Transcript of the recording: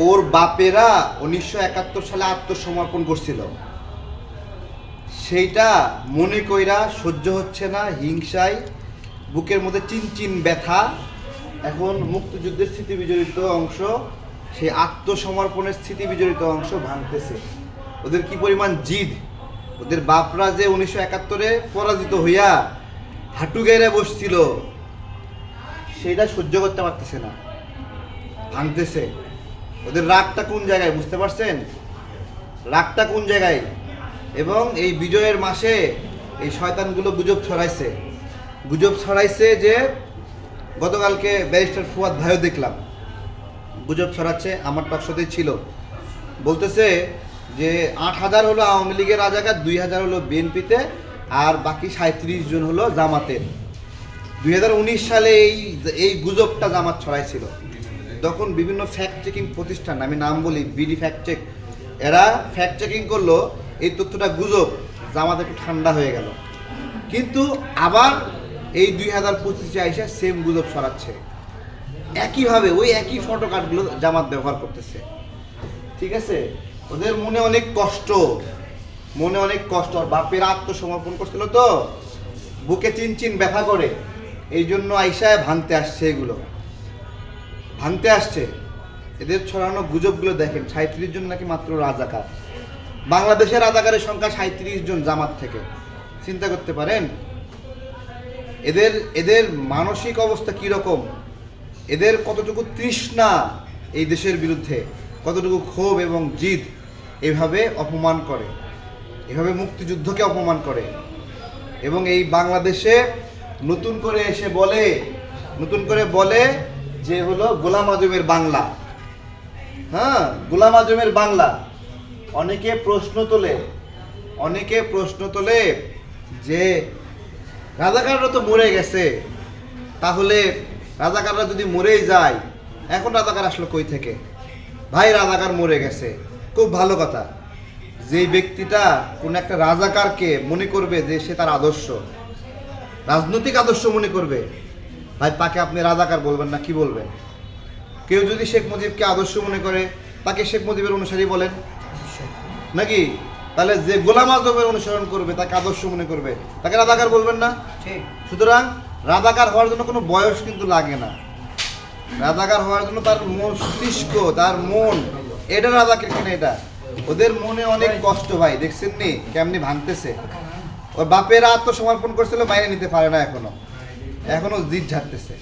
ওর বাপেরা 1971 সালে আত্মসমর্পণ করছিল, সেইটা মনে কইরা সহ্য হচ্ছে না, হিংসায় বুকের মধ্যে চিনচিন ব্যথা। এখন মুক্তিযুদ্ধের স্মৃতি বিজড়িত অংশ, সেই আত্মসমর্পণের স্মৃতি বিজড়িত অংশ ভাঙতেছে। ওদের কি পরিমাণ জিদ! ওদের বাপরা যে 1971-এ পরাজিত হইয়া হাঁটু গেড়ে বসছিল, সেটা সহ্য করতে পারতেছে না, ভাঙতেছে। ওদের রাগটা কোন জায়গায় বুঝতে পারছেন? রাগটা কোন জায়গায়? এবং এই বিজয়ের মাসে এই শয়তানগুলো গুজব ছড়াইছে যে গতকালকে ব্যারিস্টার ফুয়াদ ভাইও দেখলাম গুজব ছড়াচ্ছে, আমার টকশোতেই ছিল। বলতেছে যে 8,000 হলো আওয়ামী লীগের রাজাকার, 2,000 হলো বিএনপিতে, আর বাকি 37 জন হলো জামাতের। 2019 সালে এই গুজবটা জামাত ছড়াইছিল। তখন বিভিন্ন ফ্যাক্ট চেকিং প্রতিষ্ঠান, আমি নাম বলি বিডি ফ্যাক্ট চেক, এরা ফ্যাক্ট চেকিং করলো এই তথ্যটা গুজব, জামাত একটু ঠান্ডা হয়ে গেল। কিন্তু আবার এই 2025-এ আইসা সেম গুজব ছড়াচ্ছে, একইভাবে ওই একই ফটো কার্ডগুলো জামাত ব্যবহার করতেছে। ঠিক আছে, ওদের মনে অনেক কষ্ট, আর বাপের আত্মসমর্পণ করছিল তো, বুকে চিনচিন ব্যথা করে, এই জন্য আইসায় ভাঙতে আসছে, এগুলো ভাঙতে আসছে। এদের ছড়ানো গুজবগুলো দেখেন, 37 জন নাকি মাত্র রাজাকার। বাংলাদেশের রাজাকারের সংখ্যা 37 জন জামাত থেকে। চিন্তা করতে পারেন এদের মানসিক অবস্থা কীরকম, এদের কতটুকু তৃষ্ণা এই দেশের বিরুদ্ধে, কতটুকু ক্ষোভ এবং জিদ। এভাবে অপমান করে, এভাবে মুক্তিযুদ্ধকে অপমান করে, এবং এই বাংলাদেশে নতুন করে বলে যে হলো গোলাম আজমের বাংলা। হ্যাঁ, গোলাম আজমের বাংলা। অনেকে প্রশ্ন তোলে যে রাজাকাররা তো মরে গেছে, তাহলে রাজাকাররা যদি মরেই যায়, এখন রাজাকার আসলো কই থেকে? ভাই, রাজাকার মরে গেছে, খুব ভালো কথা। যে ব্যক্তিটা কোন একটা রাজাকারকে মনে করবে যে সে তার আদর্শ, রাজনৈতিক আদর্শ মনে করবে, ভাই তাকে আপনি রাজাকার বলবেন না, কি বলবেন? কেউ যদি শেখ মুজিবকে আদর্শ মনে করে, তাকে শেখ মুজিবের অনুসারী বলেন নাকি? তাহলে যে গোলাম আজমের অনুসরণ করবে, তাকে আদর্শ মনে করবে, তাকে রাজাকার বলবেন না? সুতরাং রাজাকার হওয়ার জন্য কোনো বয়স কিন্তু লাগে না। রাজাকার হওয়ার জন্য তার মস্তিষ্ক, তার মন, এটা রাজাকার কিনা এটা। ওদের মনে অনেক কষ্ট ভাই, দেখছেন নি কেমনি ভাঙতেছে। ওর বাপেরা আত্মসমর্পণ করছিল, বাইরে নিতে পারে না, এখনো জিদ ঝাড়তেছে।